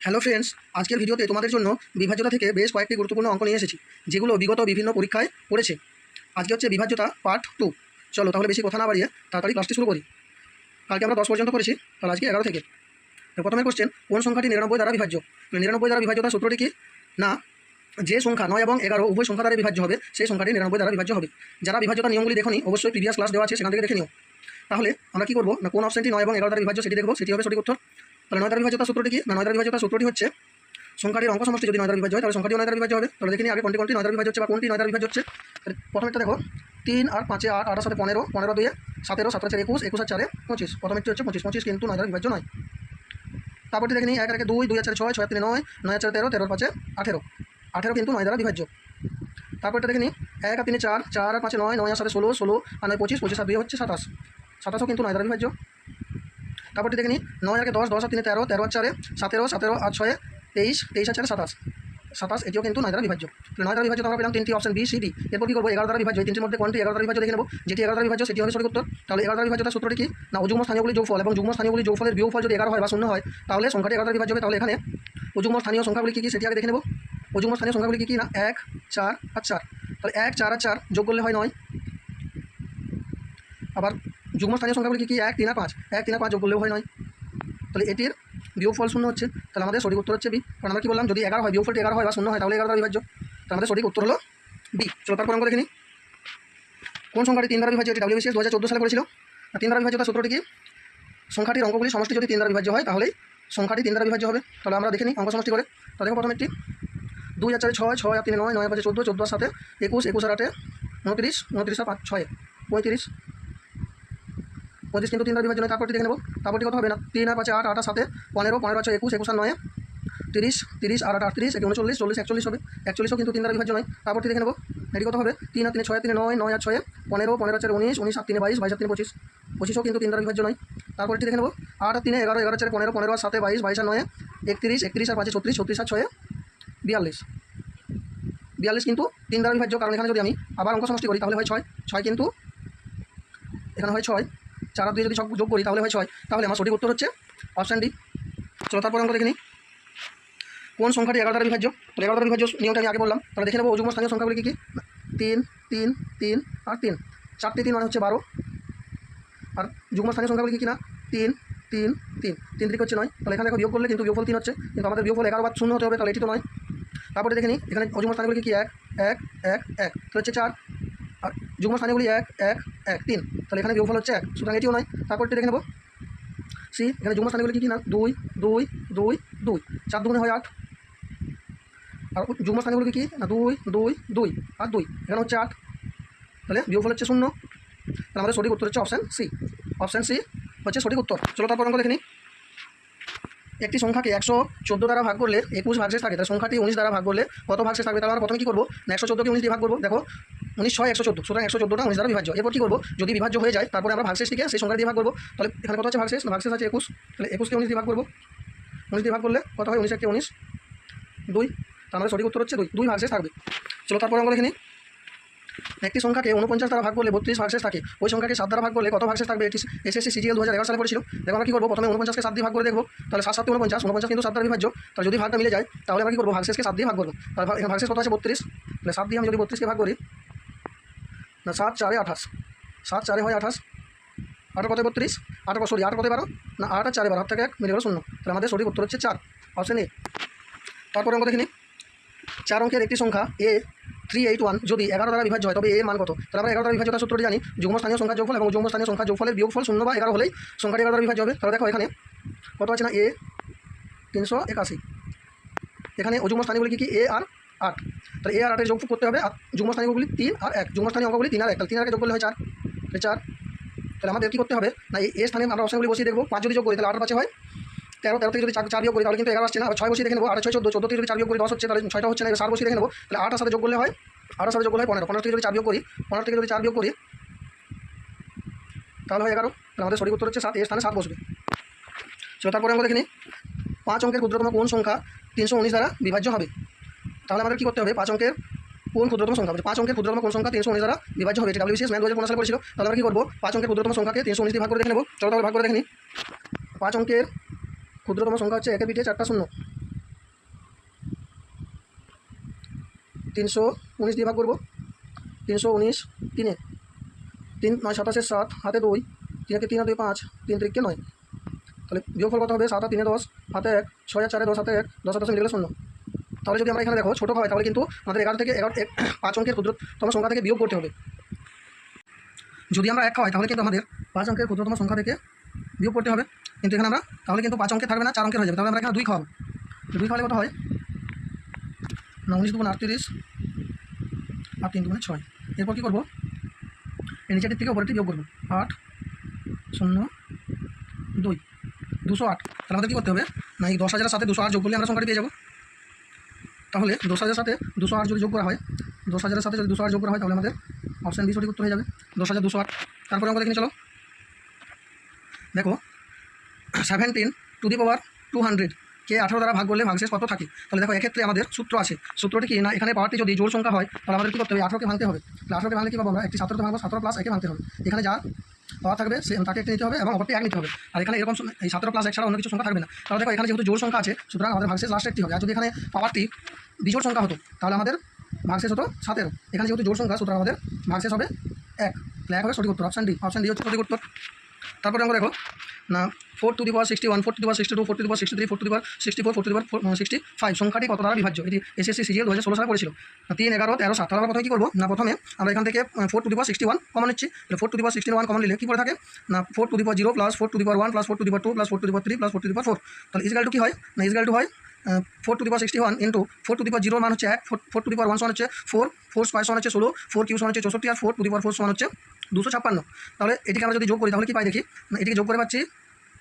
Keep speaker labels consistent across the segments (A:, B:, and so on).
A: Hello friends, আজকের ভিডিওতে তোমাদের জন্য বিভাজ্যতা থেকে বেশ কয়েকটি গুরুত্বপূর্ণ অঙ্ক নিয়ে এসেছি, যেগুলো বিগত বিভিন্ন পরীক্ষায় পড়েছে। আজকে হচ্ছে বিভাজ্যতা পার্ট 2। চলো তাহলে বেশি কথা না বাড়িয়ে তাড়াতাড়ি ক্লাসটি শুরু করি। কালকে আমরা 10 পর্যন্ত করেছি, তাহলে আজকে 11 থেকে। প্রথমে কোশ্চেন, কোন সংখ্যাটি 99 দ্বারা বিভাজ্য? 99 দ্বারা বিভাজ্যতার সূত্রটি কি? না, যে সংখ্যা 9 এবং 11 উভয় সংখ্যা দ্বারা বিভাজ্য হবে সেই সংখ্যাটি 99 দ্বারা বিভাজ্য হবে। যারা বিভাজ্যতার নিয়মগুলি দেখোনি অবশ্যই প্রিভিয়াস ক্লাস দেওয়া আছে, সেখান থেকে দেখে নিও। তাহলে আমরা কী করবো না, কোন অপশনটি 9 এবং 11 দ্বারা বিভাজ্য সেটি দেখবো, সেটি হবে সঠিক উত্তর। তাহলে 9 দ্বারা বিভাজ্যতার সূত্রটি কি? না, 9 দ্বারা বিভাজ্যতার সূত্রটি হচ্ছে সংখ্যাটির অঙ্ক সমষ্টি যদি 9 দ্বারা বিভাজ্য হয় তাহলে সংখ্যাটিও 9 দ্বারা বিভাজ্য হবে। তাহলে দেখে নিই আগে কোনটি 9 দ্বারা বিভাজ্য হচ্ছে বা কোনটি 9 দ্বারা বিভাজ্য হচ্ছে। প্রথমেরটা দেখো, 3 আর 5 8, 8 আর 7 15, 15 2 17, 17 4 21, 21 আর 4 25। প্রথমেরটি হচ্ছে 25, 25 কিন্তু 9 দ্বারা বিভাজ্য নয়। তারপরটি দেখে নিই 1 আর 1 2, 2 আর 4 6, 6 আর 3 9, 9 আর 4 13, 13 আর 5 18, 18 কিন্তু 9 দ্বারা বিভাজ্য। তারপরটা দেখে নিই 1 আর 3 4, 4 আর 5 9, 9 আর 7 16, 16 আর 9 25, 25 আর 2 হচ্ছে 27, 27ও কিন্তু 9 দ্বারা বিভাজ্য। তারপরটি দেখে নিই 9 আর 10, 10 আর 3 13, 13 আর 4 17, 17 আর 6 23, 23 আর 4 27, 27 এটিও কিন্তু 9 দ্বারা বিভাজ্য। 9 দ্বারা বিভাজ্য আমরা পেলাম তিনটি অপশন বি সি ডি। এরপর কী করবো, 11 দ্বারা বিভাজ্য। এই তিনটির মধ্যে কোনটি 11 দ্বারা বিভাজ্য দেখে নেব। যেটি 11 দ্বারা বিভাজ্য সেটি হবে সঠিক উত্তর। তাহলে 11 দ্বারা বিভাজ্যতার সূত্রটি কি? না, অযুগ্ম স্থানীয়গুলি যোগফল এবং যুগ্ম স্থানীয়গুলি যোগফলের বিয়োগফল যদি 11 হয় বা 0 হয় তাহলে সংখ্যাটি 11 দ্বারা বিভাজ্য হবে। তাহলে এখানে অযুগ্ম স্থানীয় সংখ্যাগুলি কী কী সেটি আগে দেখে নেব। অযুগ্ম স্থানীয় সংখ্যাগুলি কী কী? না 1 4 আর 4। তাহলে 1 4 আর 4 যোগ করলে হয় 9। আবার যুগ্ম স্থানীয় সংখ্যাগুলি কী কী? 1 3 আর 5, 1 3 আর 5 যোগ করলেও হয় 9। তাহলে এটির বিয়োগফল 0 হচ্ছে। তাহলে আমাদের সঠিক উত্তর হচ্ছে বি। কারণ আমরা কি বললাম, যদি 11 হয়, বিয়োগফলটি 11 হয় বা 0 হয় তাহলে 11 দ্বারা বিভাজ্য। তাহলে আমাদের সঠিক উত্তর হলো বি। চলো তারপর অঙ্ক দেখে নিই। কোন সংখ্যাটি 3 দ্বারা বিভাজ্য? এটি WBCS 2014 সালে করেছিল। 3 দ্বারা বিভাজ্যতার সূত্রটি কি? সংখ্যাটির অঙ্কগুলি সমষ্টি যদি 3 দ্বারা বিভাজ্য হয় তাহলেই সংখ্যাটি 3 দ্বারা বিভাজ্য হবে। তাহলে আমরা দেখে নিই অঙ্ক সমষ্টি করে। তাহলে দেখো প্রথমে একটি 2 আর 4 6, 6 আর 3 9, 9 আর 5 14, 14 আর 7 21, 21 আর 8 29, 29 আর 5 6 35, 35 কিন্তু 3 দ্বারা বিভাজ্য নয়। তারপরটি দেখে নেব। তারপরটি কত হবে না, 3 আর 5 8, 8 আর 7 15, 15 আর 6 21, 21 আর 9 30, 30 আর 8 38, এটি 39, 40 41 হবে। 41ও কিন্তু 3 দ্বারা বিভাজ্য নয়। তারপরটি দেখে নেব, এটি কত হবে, 3 আর 3 6 আর 3 9, 9 আর 6 15, 15 আর 4 19, 19 আর 3 22, 22 আর 3 25, 25ও কিন্তু 3 দ্বারা বিভাজ্য নয়। তারপরটি দেখে নেব 8 আর 3 11, 11 আর 4 15, 15 আর 7 22, 22 আর 9 31, 31 আর 5 36, 36 আর 6 42, 42 কিন্তু 3 দ্বারা বিভাজ্য। কারণ এখানে যদি আমি আবার অঙ্ক সমষ্টি করি তাহলে হয় 6, 6 কিন্তু এখানে হয় 6, 4 আর 2 যদি যোগ করি তাহলে হয় 6। তাহলে আমার সঠিক উত্তর হচ্ছে অপশান ডি। চলো তারপর অঙ্ক দেখে নিই। কোন সংখ্যাটি 11 দ্বারা বিভাজ্য? তাহলে 11 দ্বারা বিভাজ্য নিয়মটা আমি আগে বললাম। তাহলে দেখে নেব অযুগ্ম স্থানীয় সংখ্যাগুলি কী কী? 3 3 3 আর 3, 4টি 3 মানে হচ্ছে 12। আর যুগ্ম স্থানীয় সংখ্যাগুলি কী কী? না 3 3 3, 3 3 হচ্ছে 9। তাহলে এখানে দেখো বিয়োগ করলে কিন্তু বিয়োগফল 3 হচ্ছে, কিন্তু আমাদের বিয়োগফল 11 বা 0 হতে হবে, তাহলে এটি তো নয়। তারপরে দেখে নিই এখানে অযুগ্ম স্থানীয়গুলি কী কী? 1 1 1 1, তাহলে হচ্ছে 4। আর যুগ্ম স্থানীয়গুলি 1 1 1 3, তাহলে এখানে বিয়োগফল হচ্ছে 1, সুতরাং এটিও নয়। তারপরটি দেখে নেব সি, এখানে যুগ্ম স্থানীয়গুলি কী কী? না 2 2 2 2, 4 দুগুণে হয় 8। আর যুগ্ম স্থানীয়গুলি কী? না 2 2 2 আর 2, এখানে হচ্ছে 8, তাহলে বিয়োগফল হচ্ছে 0। তাহলে আমাদের সঠিক উত্তর হচ্ছে অপশান সি। অপশান সি হচ্ছে সঠিক উত্তর। চলো তারপর অঙ্ক দেখে নিই। একটি সংখ্যাকে 114 দ্বারা ভাগ করলে 21 ভাগশেষ থাকে। তাহলে সংখ্যাটি 19 দ্বারা ভাগ করলে কত ভাগশেষ থাকবে? তাহলে আমরা প্রথমে কী করবো না, 114কে 19 দিয়ে ভাগ করবো। দেখো 19 6 114, সুতরাং 114টা 19 দ্বারা বিভাজ্য। এরপর কী করবো, যদি বিভাজ্য হয়ে যায় তারপরে আমরা ভাগশেষটিকে সেই সংখ্যা দিয়ে ভাগ করবো। তাহলে এখানে কত আছে ভাগশেষ? ভাগশেষ আছে 21, তাহলে 21কে 19 দিয়ে ভাগ করবো। 19 দিয়ে ভাগ করলে কত হয়? 19 1 19 2, তার আমাদের সঠিক উত্তর হচ্ছে 2, 2 ভাগশেষ থাকবে। চলো তারপর অঙ্ক দেখে নিই। একটি সংখ্যাকে 49 দ্বারা ভাগ করলে 32 ভাগশেষ থাকে। ওই সংখ্যাকে 7 দ্বারা ভাগ করলে কত ভাগশেষ থাকবে? এটি SSC CGL 2011 সালে পড়েছিল। দেখো আমরা কী করবো, প্রথমে 49কে 7 দিয়ে ভাগ করে দেখবো। তাহলে 7 7 49, 49 কিন্তু 7 দ্বারা বিভাজ্য। তাহলে যদি ভাগটা মিলে যায় তাহলে আমরা কী করবো, ভাগশেষকে 7 দিয়ে ভাগ করবো। তাহলে এখানে ভাগশেষ কত আছে? 32, তাহলে 7 দিয়ে আমি যদি 32কে ভাগ করি, না 7 4 28, 7 4 হয় 28, 8 কত 32, 8 সরি 8 কত 12, না 8 আর 4 12, 8 থেকে 1 মিলে গেল 0। তাহলে আমাদের সঠিক উত্তর হচ্ছে 4, অপশন এ। তারপর অঙ্ক দেখে নিই। 4 অঙ্কের একটি সংখ্যা A381 যদি 11 দ্বারা বিভাজ্য হয় তবে এর মান কত? তাহলে আমরা 11 দ্বারা বিভাজ্যতার সূত্রটি জানি, যুগ্ম স্থানীয় সংখ্যা যোগফল এবং যুগ্ম স্থানীয় সংখ্যা যোগফলের বিয়োগফল 0 বা 11 হলেই সংখ্যাটি 11 দ্বারা বিভাজ্য হবে। তাহলে দেখো এখানে কত আছে? না A 381, এখানে অযুগ্ম স্থানীয়গুলি কী কী? A আর 8, তাহলে A আর 8 যোগ করতে হবে। আর যুগ্ম স্থানীয়গুলি 3 আর 1, যুগ্ম স্থানীয় অঙ্কগুলি 3 আর 1, তাহলে 3 আর 1 যোগ করলে হয় 4, 4। তাহলে আমাদের কী করতে হবে না, এই স্থানে আমরা অপশনগুলি বসিয়ে দেখবো। 5 যদি যোগ করি তাহলে 8 5 হয় 13, 13 থেকে যদি 4 বিয়োগ করি তাহলে কিন্তু 11 আসছে না। 6 বসিয়ে দেখে নেবো, 8 6 14, 14 থেকে যদি 4 বিয়োগ করি 10 হচ্ছে, তাহলে 6টা হচ্ছে না। 7 বসিয়ে দেখে নেবো, তাহলে 8 আর সাথে যোগ করলে হয় 8 আর সাথে যোগ করলে হয় 15, 15 থেকে যদি 4 বিয়োগ করি, 15 থেকে যদি 4 বিয়োগ করি তাহলে হয় 11। তাহলে আমাদের সঠিক উত্তর হচ্ছে 7, এর স্থানে 7 বসবে। চলো তারপরে আমরা দেখে নিই। 5 অঙ্কের ক্ষুদ্রতম কোন সংখ্যা 319 দ্বারা বিভাজ্য হবে? তাহলে আমাদের কী করতে হবে, 5 অঙ্কের কোন ক্ষুদ্রতম সংখ্যা, 5 অঙ্কের ক্ষুদ্রতম কোন সংখ্যা 319 দ্বারা বিভাজ্য হবে? এটা WBCS ম্যাথ 2015 সালে পড়েছিল। তাহলে আমরা কী করবো, 5 অঙ্কের ক্ষুদ্রতম সংখ্যাকে 319 দিয়ে ভাগ করে দেখে নেবো। চলো তাহলে ভাগ করে দেখে নিই। 5 অঙ্কের ক্ষুদ্রতম সংখ্যা হচ্ছে 1 এর পিঠে 4টা শূন্য, 319 দিয়ে ভাগ করবো, 319 3 3 9 27 7 হাতে 2, 3 3 2 5, 3 3 9। তাহলে বিয়োগফল কত হবে? 7 আর 3 10, হাতে 1, 6 আর 4 10 হাতে 1, 10 আর 10 মিলে গেলে 0। তাহলে যদি আমরা এখানে দেখো ছোটো হয় তাহলে কিন্তু আমাদের 11 থেকে 5 অঙ্কের ক্ষুদ্রতম সংখ্যা থেকে বিয়োগ করতে হবে। যদি আমরা 1 হয় তাহলে কিন্তু আমাদের 5 অঙ্কের ক্ষুদ্রতম সংখ্যা থেকে বিয়োগ করতে হবে। কিন্তু এখানে আমরা তাহলে কিন্তু 5 অঙ্কের থাকবে না, 4 অঙ্কের হয়ে যাবে। তাহলে আমরা এখানে 2 খাওয়াবো। 2 খাওয়ালে কত হয় না, 19 2 38 আর 3 2 6। এরপর কী করবো? এই নিচের থেকে উপরেরটি বিয়োগ করবো। 8 0 2 208। তাহলে আমাদের কী করতে হবে না, এই 10,000-এর সাথে 208 যোগ করলে আমরা সংখ্যাটি পেয়ে যাবো। তাহলে 10,000-এর সাথে 208 যদি যোগ করা হয়, 10,000-এর সাথে যদি 208 যোগ করা হয় তাহলে আমাদের অপশান বি সঠিক উত্তর হয়ে যাবে, 10,208। তারপরে আমরা দেখে চলো, দেখো 17 টু দি পাওয়ার 200 কে 18 দ্বারা ভাগ করলে ভাগশেষ কত থাকে? তাহলে দেখো এক্ষেত্রে আমাদের সূত্র আছে। সূত্রটি কি না, এখানে পাওয়ারটি যদি জোড় সংখ্যা হয় তাহলে আমাদের কী করতে হবে? 18কে ভাঙতে হবে। তাহলে 18কে ভাঙলে কী পাবো আমরা? একটি 17কে ভাঙবো, 17 প্লাস 1কে ভাঙতে হবে। এখানে যা পাওয়ার থাকবে সে তাকে একটি নিতে হবে এবং অপরটি 1 নিতে হবে। আর এখানে এরকম এই 17 প্লাস 1 ছাড়া অন্য কিছু সংখ্যা থাকবে না। তাহলে দেখো এখানে যেহেতু জোড় সংখ্যা আছে সুতরাং আমাদের ভাগশেষ লাস্টে একটি হবে। আর যদি এখানে পাওয়ারটি বিজোড় সংখ্যা হতো তাহলে আমাদের ভাগশেষ হতো 17। এখানে যেহেতু জোড় সংখ্যা সুতরাং আমাদের ভাগশেষ হবে 1। তাহলে 1 হবে সঠিক উত্তর, অপশান ডি। অপশান ডি হচ্ছে সঠিক উত্তর। তারপরে আমরা দেখো না 4 to the power 61, 4 to the power 62, 4 to the power 63, 4 to the power 64, 4 to the power 65 সংখ্যাটি কত দ্বারা বিভাজ্য? এটি এসএসসি সিজিএল 2016 সালে পড়েছিল। 3 11 13 7। তাহলে আমরা প্রথমে কী করবো না, প্রথমে আমরা এখান থেকে 4 টু দি পাওয়ার 61 কমন নিচ্ছি। তাহলে 4 টু দি পাওয়ার 61 কমন নিলে কী পড়ে থাকে না, 4 to the power 0 plus 4 to the power 1 plus 4 to the power 2 plus 4 to the power 3 plus 4 to the power 4। তাহলে ইজগাল টু কী হয় না, ইজগাল টু হয় 4 to the power 61 into 4 to the power 0 মান হচ্ছে 1, 4 টু দি পাওয়ার 1 সমান হচ্ছে 4, 4 square সমান হচ্ছে 16, 4 কিউ সমান হচ্ছে 64 আর 4 টু দি পাওয়ার 4 সমান হচ্ছে 256। তাহলে এটিকে আমরা যদি যোগ করি তাহলে কী পাই দেখি না, এটিকে যোগ করে পাচ্ছি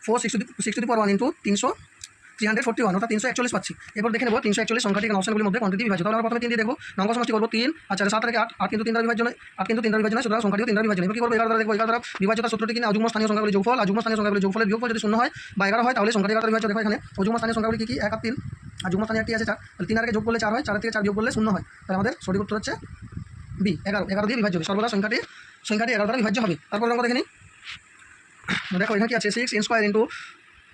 A: 4 6 টু দি পাওয়ার 1 ইন্টু 341 অর্থাৎ 341 পাচ্ছি। এরপর দেখে নেব 341 সংখ্যাটি এখানে অপশনগুলির মধ্যে কোনটি বিভাজ্য। তাহলে আমরা প্রথমে 3 দিয়ে দেখবো, নম্বর সমষ্টি করবো 3 আর 4 7 থেকে 8, 8 কিন্তু 3 দ্বারা বিভাজ্য নয়, 8 কিন্তু 3 দ্বারা বিভাজ্য নয়, সুতরাং সংখ্যাটিও 3 দ্বারা বিভাজ্য নয়। এবার কী করবো? 11 দ্বারা দেখবো, 11 দ্বারা বিভাজ্যতা সূত্রটি কিনা অযুগ্ম স্থানীয় সংখ্যাগুলি যোগফল, আর যুগ্ম স্থানীয় সংখ্যাগুলি যোগফলের বিয়োগফল যদি 0 হয় বা 11 হয় তাহলে সংখ্যাটি 11 দ্বারা বিভাজ্য। দেখো এখানে অযুগ্ম স্থানীয় সংখ্যাগুলি কী কী? 1 আর 3, আর যুগ্ম স্থানীয় একটি আছে 4। তাহলে 3 আর যোগ করলে 4 হয়, 4 থেকে 4 বিয়োগ করলে 0 হয়। তাহলে আমাদের সঠিক উত্তর হচ্ছে বি, 11। 11 দিয়ে বিভাজ্য হবে, সর্বদা সংখ্যাটি 11 দ্বারা বিভাজ্য হবে। তারপর আমরা দেখে নিই, দেখো এখানে কি আছে 6n square into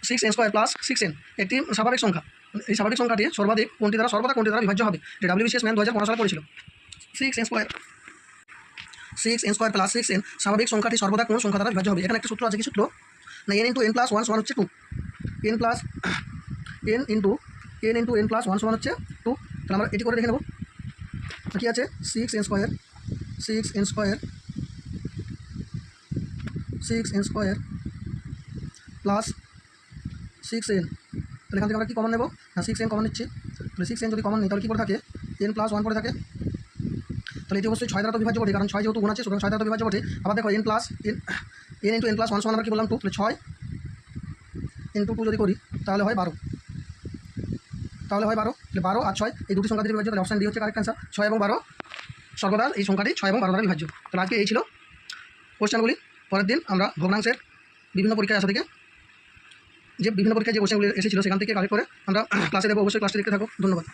A: 6n square plus 6n একটি স্বাভাবিক সংখ্যা। এই স্বাভাবিক সংখ্যাটি সর্বাধিক কোনটি দ্বারা বিভাজ্য হবে? এটা WBCS ম্যান 2015 সালে পড়েছিল। 6n স্কয়ার প্লাস 6n স্বাভাবিক সংখ্যাটি সর্বদা কোন সংখ্যা দ্বারা বিভাজ্য হবে? এখানে একটা সূত্র আছে, কি সূত্র না, n ইন্টু n প্লাস 1 সমান হচ্ছে 2, n ইন্টু n প্লাস 1 সমান হচ্ছে 2। তাহলে আমরা এটি করে দেখে নেব, কি আছে 6n স্কয়ার প্লাস 6n। তাহলে এখান থেকে আমরা কী কমন নেব না, 6n কমন নিচ্ছি। তাহলে 6n যদি কমন নিই তাহলে কী পড়ে থাকে? n প্লাস 1 পড়ে থাকে। তাহলে এটি অবশ্যই 6 দ্বারা তো বিভাজ্য বটে, কারণ 6 যেহেতু গুণ আছে সুতরাং 6 দ্বারা তো বিভাজ্য বটে। আবার দেখো n ইন্টু n প্লাস 1 সমান আমরা কী বললাম 2। তাহলে 6 ইন্টু 2 যদি করি তাহলে হয় 12। তাহলে 12 আর 6 এই দুটি সংখ্যা দিয়ে বিভাজ্য। তাহলে অপশন ডি হচ্ছে কারেক্ট অ্যান্সার। 6 এবং 12 সর্বদা এই সংখ্যাটি 6 এবং 12 দ্বারা বিভাজ্য। তাহলে আজকে এই ছিল কোশ্চেনগুলি। পরের দিন আমরা ভগ্নাংশের বিভিন্ন পরীক্ষায় আসা থেকে যে কোশ্চেনগুলি এসেছিল সেখান থেকে কালেক্ট করে আমরা ক্লাসে দেবো। অবশ্যই ক্লাসটি দেখতে থাকো। ধন্যবাদ।